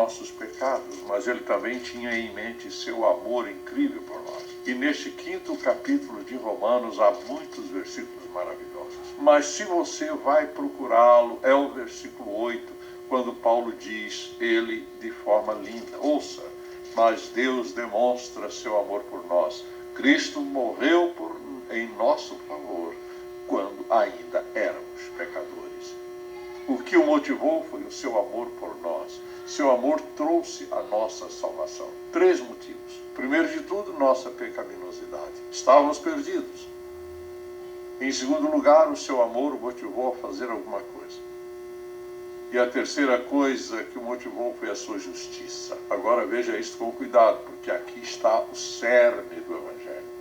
nossos pecados, mas ele também tinha em mente seu amor incrível por nós. E neste 5º capítulo de Romanos há muitos versículos maravilhosos. Mas se você vai procurá-lo, é o versículo 8, quando Paulo diz ele de forma linda. Ouça, mas Deus demonstra seu amor por nós. Cristo morreu em nosso favor quando ainda éramos pecadores. O que o motivou foi o seu amor por nós. Seu amor trouxe a nossa salvação. 3 motivos. Primeiro de tudo, nossa pecaminosidade. Estávamos perdidos. Em segundo lugar, o seu amor o motivou a fazer alguma coisa. E a terceira coisa que o motivou foi a sua justiça. Agora veja isso com cuidado, porque aqui está o cerne do Evangelho.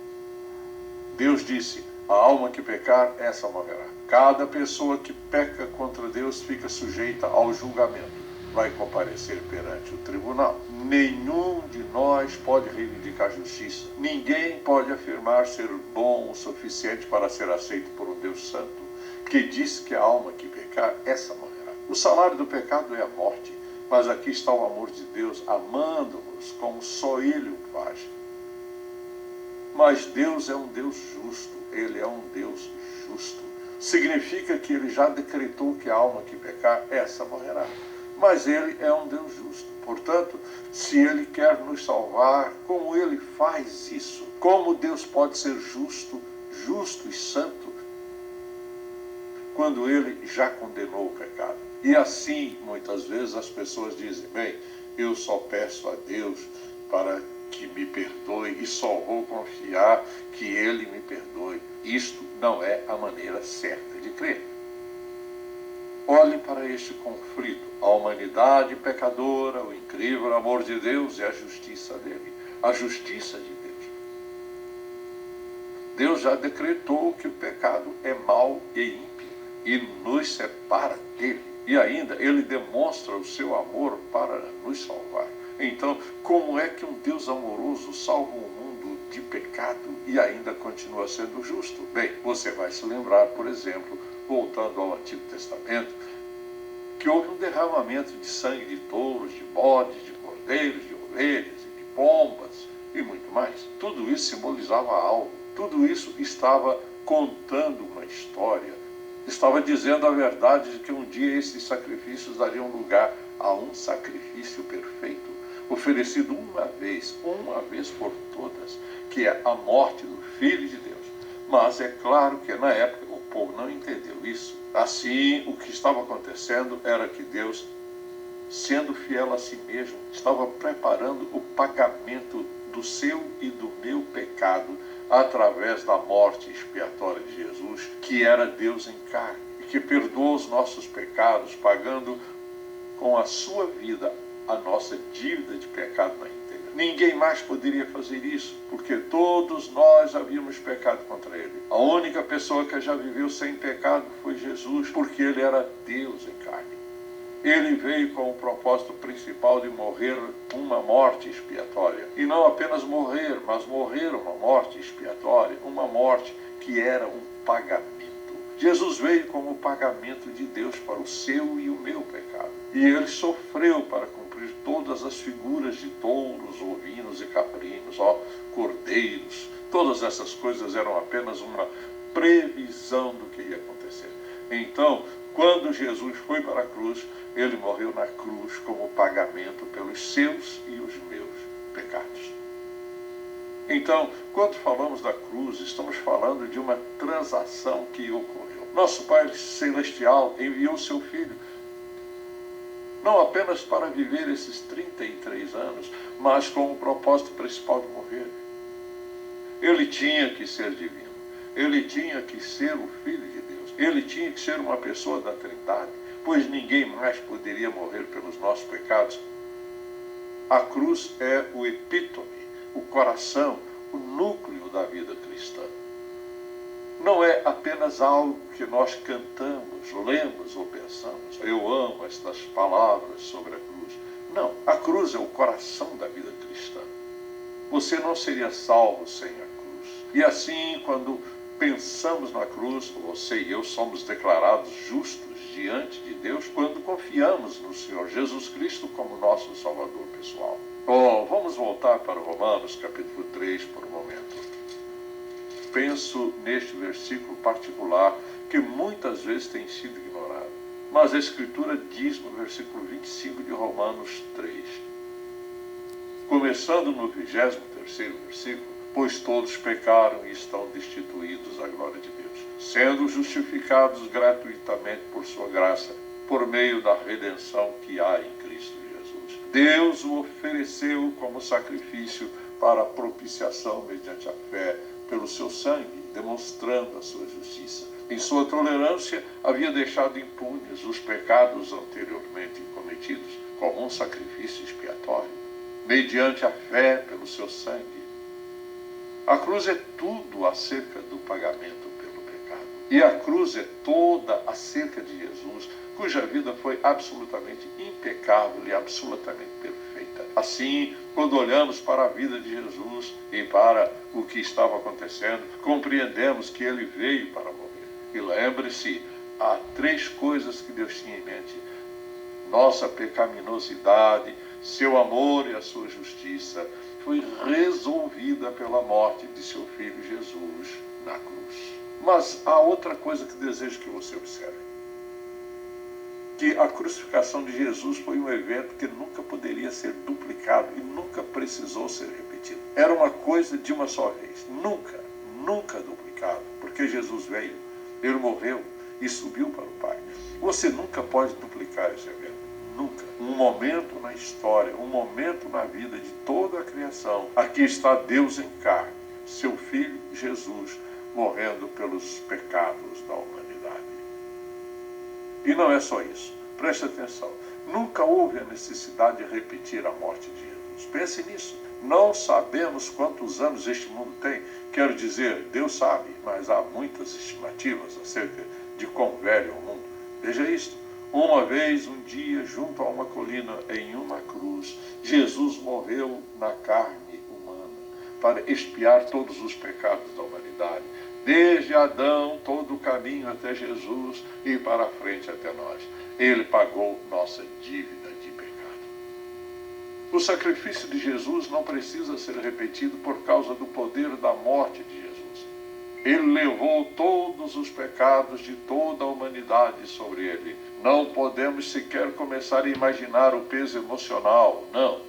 Deus disse, a alma que pecar, essa morrerá. Cada pessoa que peca contra Deus fica sujeita ao julgamento. Vai comparecer perante o tribunal. Nenhum de nós pode reivindicar justiça. Ninguém pode afirmar ser bom o suficiente para ser aceito por um Deus santo, que diz que a alma que pecar, essa morrerá. O salário do pecado é a morte, mas aqui está o amor de Deus amando-nos como só Ele o faz. Mas Deus é um Deus justo. Ele é um Deus justo. Significa que Ele já decretou que a alma que pecar, essa morrerá. Mas Ele é um Deus justo. Portanto, se Ele quer nos salvar, como Ele faz isso? Como Deus pode ser justo e santo, quando Ele já condenou o pecado? E assim, muitas vezes, as pessoas dizem, bem, eu só peço a Deus para que me perdoe e só vou confiar que Ele me perdoe. Isto não é a maneira certa de crer. Olhe para este conflito, a humanidade pecadora, o incrível amor de Deus e a justiça dele. A justiça de Deus. Deus já decretou que o pecado é mau e ímpio e nos separa dele. E ainda ele demonstra o seu amor para nos salvar. Então, como é que um Deus amoroso salva um mundo de pecado e ainda continua sendo justo? Bem, você vai se lembrar, por exemplo, voltando ao Antigo Testamento, que houve um derramamento de sangue de touros, de bodes, de cordeiros, de ovelhas, de pombas e muito mais. Tudo isso simbolizava algo. Tudo isso estava contando uma história. Estava dizendo a verdade de que um dia esses sacrifícios dariam lugar a um sacrifício perfeito, oferecido uma vez por todas, que é a morte do Filho de Deus. Mas é claro que na época o povo não entendeu isso. Assim, o que estava acontecendo era que Deus, sendo fiel a si mesmo, estava preparando o pagamento do seu e do meu pecado através da morte expiatória de Jesus, que era Deus em carne, e que perdoou os nossos pecados, pagando com a sua vida a nossa dívida de pecado na íntegra. Ninguém mais poderia fazer isso, porque todos nós havíamos pecado contra Ele. A única pessoa que já viveu sem pecado foi Jesus, porque Ele era Deus em carne. Ele veio com o propósito principal de morrer uma morte expiatória. E não apenas morrer, mas morrer uma morte expiatória, uma morte que era um pagamento. Jesus veio como pagamento de Deus para o seu e o meu pecado. E Ele sofreu para cumprir todas as figuras de touros, ovinos e caprinos, cordeiros. Todas essas coisas eram apenas uma previsão do que ia acontecer. Então, quando Jesus foi para a cruz, Ele morreu na cruz como pagamento pelos seus e os meus pecados. Então, quando falamos da cruz, estamos falando de uma transação que ocorreu. Nosso Pai Celestial enviou seu Filho, não apenas para viver esses 33 anos, mas com o propósito principal de morrer. Ele tinha que ser divino. Ele tinha que ser o Filho de Deus. Ele tinha que ser uma pessoa da Trindade, pois ninguém mais poderia morrer pelos nossos pecados. A cruz é o epítome, o coração, o núcleo da vida cristã. Não é apenas algo que nós cantamos, lemos ou pensamos. Eu amo estas palavras sobre a cruz. Não, a cruz é o coração da vida cristã. Você não seria salvo sem a cruz. E assim, quando pensamos na cruz, você e eu somos declarados justos diante de Deus quando confiamos no Senhor Jesus Cristo como nosso Salvador pessoal. Bom, vamos voltar para Romanos capítulo 3 por um momento. Penso neste versículo particular que muitas vezes tem sido ignorado. Mas a Escritura diz no versículo 25 de Romanos 3, começando no 23º versículo: pois todos pecaram e estão destituídos da glória de Deus, sendo justificados gratuitamente por sua graça, por meio da redenção que há em Cristo Jesus. Deus o ofereceu como sacrifício para propiciação mediante a fé pelo seu sangue, demonstrando a sua justiça. Em sua tolerância, havia deixado impunes os pecados anteriormente cometidos, como um sacrifício expiatório, mediante a fé pelo seu sangue. A cruz é tudo acerca do pagamento pelo pecado. E a cruz é toda acerca de Jesus, cuja vida foi absolutamente impecável e absolutamente perfeita. Assim, quando olhamos para a vida de Jesus e para o que estava acontecendo, compreendemos que ele veio para morrer. E lembre-se, há 3 coisas que Deus tinha em mente: nossa pecaminosidade, seu amor e a sua justiça foi resolvida pela morte de seu Filho Jesus na cruz. Mas há outra coisa que desejo que você observe: que a crucificação de Jesus foi um evento que nunca poderia ser duplicado e nunca precisou ser repetido. Era uma coisa de uma só vez, nunca duplicado, porque Jesus veio, ele morreu e subiu para o Pai. Você nunca pode duplicar esse evento, nunca. Um momento na história, um momento na vida de toda a criação. Aqui está Deus em carne, seu Filho Jesus, morrendo pelos pecados da humanidade. E não é só isso. Preste atenção. Nunca houve a necessidade de repetir a morte de Jesus. Pense nisso. Não sabemos quantos anos este mundo tem. Quero dizer, Deus sabe, mas há muitas estimativas acerca de quão velho é o mundo. Veja isto. Uma vez, um dia, junto a uma colina, em uma cruz, Jesus morreu na carne humana para expiar todos os pecados da humanidade. Desde Adão, todo o caminho até Jesus e para frente até nós. Ele pagou nossa dívida de pecado. O sacrifício de Jesus não precisa ser repetido por causa do poder da morte de Jesus. Ele levou todos os pecados de toda a humanidade sobre ele. Não podemos sequer começar a imaginar o peso emocional, não.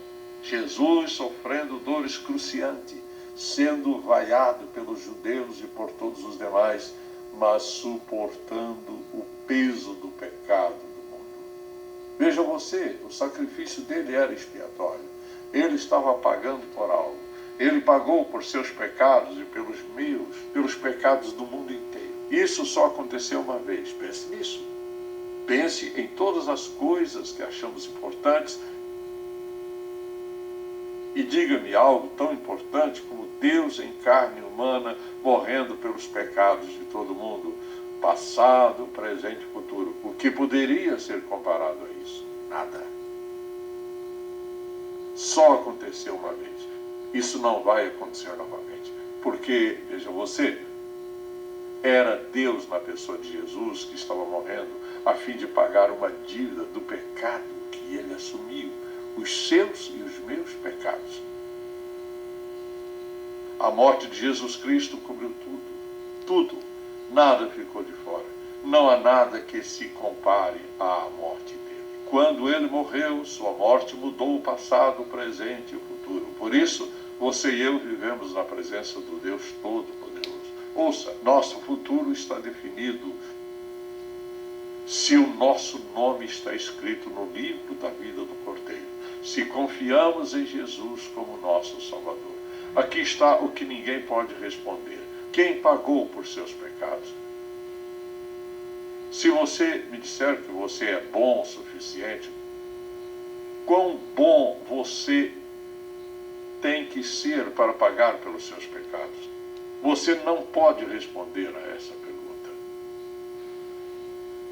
Jesus sofrendo dor excruciante, sendo vaiado pelos judeus e por todos os demais, mas suportando o peso do pecado do mundo. Veja você, o sacrifício dele era expiatório. Ele estava pagando por algo. Ele pagou por seus pecados e pelos meus, pelos pecados do mundo inteiro. Isso só aconteceu uma vez. Pense nisso. Pense em todas as coisas que achamos importantes e diga-me algo tão importante como Deus em carne humana morrendo pelos pecados de todo mundo, passado, presente e futuro. O que poderia ser comparado a isso? Nada. Só aconteceu uma vez. Isso não vai acontecer novamente. Porque, veja você, era Deus na pessoa de Jesus que estava morrendo a fim de pagar uma dívida do pecado que ele assumiu, os seus e os meus pecados. A morte de Jesus Cristo cobriu tudo, nada ficou de fora. Não há nada que se compare à morte dele. Quando ele morreu, sua morte mudou o passado, o presente e o futuro. Por isso, você e eu vivemos na presença do Deus Todo-Poderoso. Ouça, nosso futuro está definido se o nosso nome está escrito no livro da vida do Cordeiro, se confiamos em Jesus como nosso Salvador. Aqui está o que ninguém pode responder. Quem pagou por seus pecados? Se você me disser que você é bom o suficiente, quão bom você tem que ser para pagar pelos seus pecados? Você não pode responder a essa pergunta.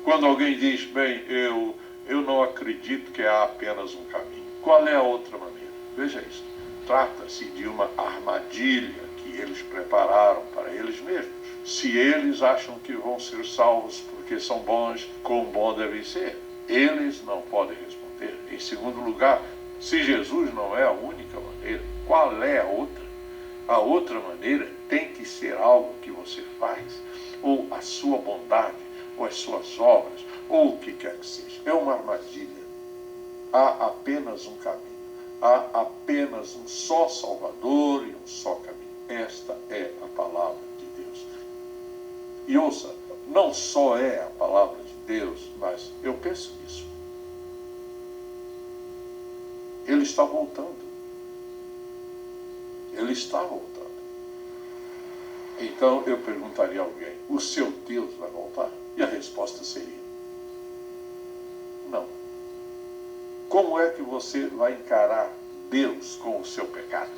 Quando alguém diz, bem, eu não acredito que há apenas um caminho. Qual é a outra maneira? Veja isso. Trata-se de uma armadilha que que eles prepararam para eles mesmos. Se eles acham que vão ser salvos porque são bons, quão bom devem ser? Eles não podem responder. Em segundo lugar, se Jesus não é a única maneira, qual é a outra? A outra maneira tem que ser algo que você faz, ou a sua bondade, ou as suas obras, ou o que quer que seja. É uma armadilha. Há apenas um caminho. Há apenas um só Salvador e um só caminho. Esta é a palavra de Deus. E ouça, não só é a palavra de Deus, mas eu penso nisso. Ele está voltando. Ele está voltando. Então eu perguntaria a alguém, o seu Deus vai voltar? E a resposta seria, não. Como é que você vai encarar Deus com o seu pecado?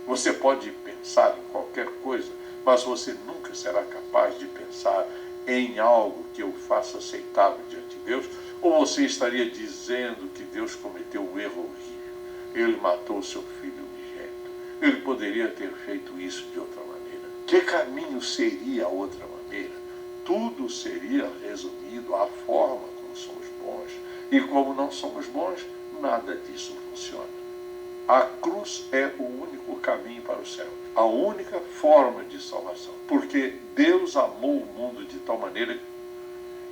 Você pode pensar em qualquer coisa, mas você nunca será capaz de pensar em algo que o faça aceitável diante de Deus, ou você estaria dizendo que Deus cometeu um erro horrível. Ele matou seu filho unigênito. Ele poderia ter feito isso de outra maneira. Que caminho seria a outra maneira? Tudo seria resumido à forma como somos bons. E como não somos bons, nada disso funciona. A cruz é o único caminho para o céu, a única forma de salvação. Porque Deus amou o mundo de tal maneira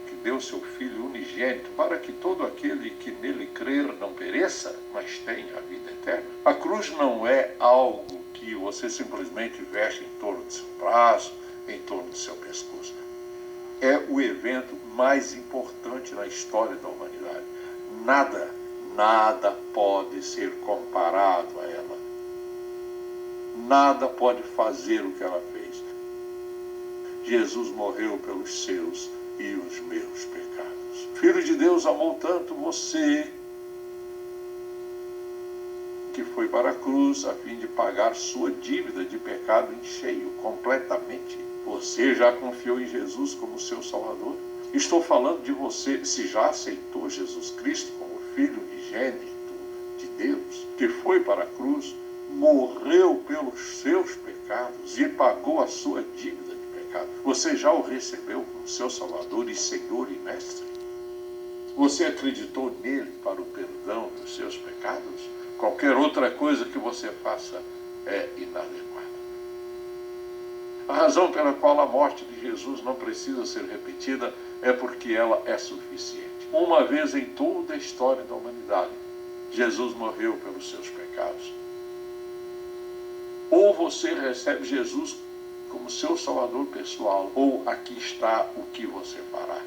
que deu seu Filho unigênito para que todo aquele que nele crer não pereça, mas tenha a vida eterna. A cruz não é algo que você simplesmente veste em torno do seu braço, em torno do seu pescoço. É o evento mais importante na história da humanidade. Nada pode ser comparado a ela. Nada pode fazer o que ela fez. Jesus morreu pelos seus e os meus pecados. Filho de Deus amou tanto você que foi para a cruz a fim de pagar sua dívida de pecado em cheio, completamente. Você já confiou em Jesus como seu Salvador? Estou falando de você, se já aceitou Jesus Cristo como Filho unigênito de Deus, que foi para a cruz, morreu pelos seus pecados e pagou a sua dívida de pecado. Você já o recebeu como seu Salvador e Senhor e Mestre? Você acreditou nele para o perdão dos seus pecados? Qualquer outra coisa que você faça é inadequada. A razão pela qual a morte de Jesus não precisa ser repetida é porque ela é suficiente. Uma vez em toda a história da humanidade, Jesus morreu pelos seus pecados. Ou você recebe Jesus como seu Salvador pessoal, ou aqui está o que você fará.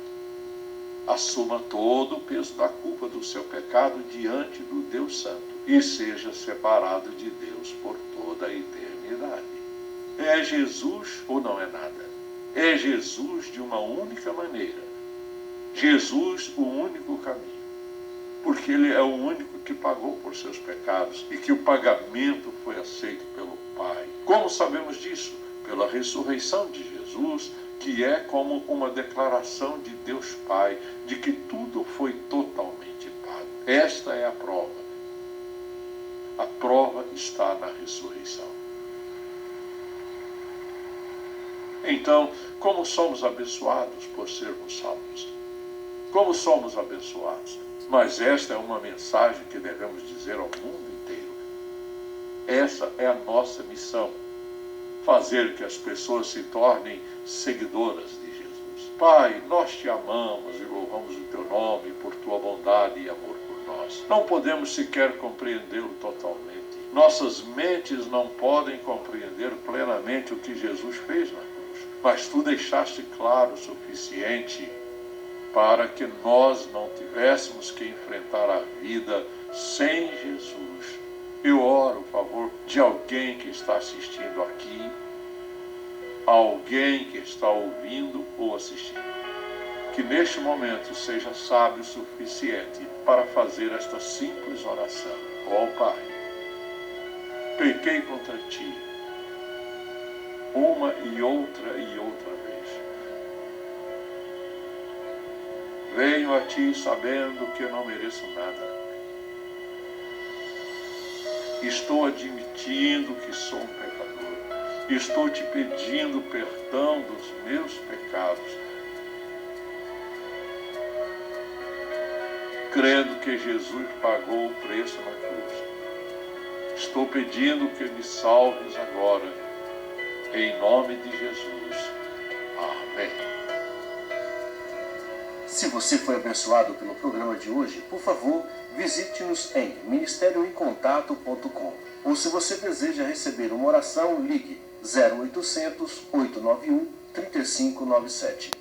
Assuma todo o peso da culpa do seu pecado diante do Deus Santo e seja separado de Deus por toda a eternidade. É Jesus ou não é nada? É Jesus de uma única maneira. Jesus, o único caminho. Porque ele é o único que pagou por seus pecados e que o pagamento foi aceito pelo Pai. Como sabemos disso? Pela ressurreição de Jesus, que é como uma declaração de Deus Pai, de que tudo foi totalmente pago. Esta é a prova. A prova está na ressurreição. Então, como somos abençoados por sermos salvos? Como somos abençoados? Mas esta é uma mensagem que devemos dizer ao mundo inteiro. Essa é a nossa missão. Fazer que as pessoas se tornem seguidoras de Jesus. Pai, nós te amamos e louvamos o teu nome por tua bondade e amor por nós. Não podemos sequer compreendê-lo totalmente. Nossas mentes não podem compreender plenamente o que Jesus fez na cruz. Mas tu deixaste claro o suficiente para que nós não tivéssemos que enfrentar a vida sem Jesus. Eu oro a favor de alguém que está assistindo aqui, alguém que está ouvindo ou assistindo, que neste momento seja sábio o suficiente para fazer esta simples oração. Ó Pai, pequei contra ti, uma e outra vez. Venho a ti sabendo que eu não mereço nada. Estou admitindo que sou um pecador. Estou te pedindo perdão dos meus pecados, crendo que Jesus pagou o preço na cruz. Estou pedindo que me salves agora, em nome de Jesus. Amém. Se você foi abençoado pelo programa de hoje, por favor, visite-nos em ministerioemcontato.com. Ou se você deseja receber uma oração, ligue 0800 891 3597.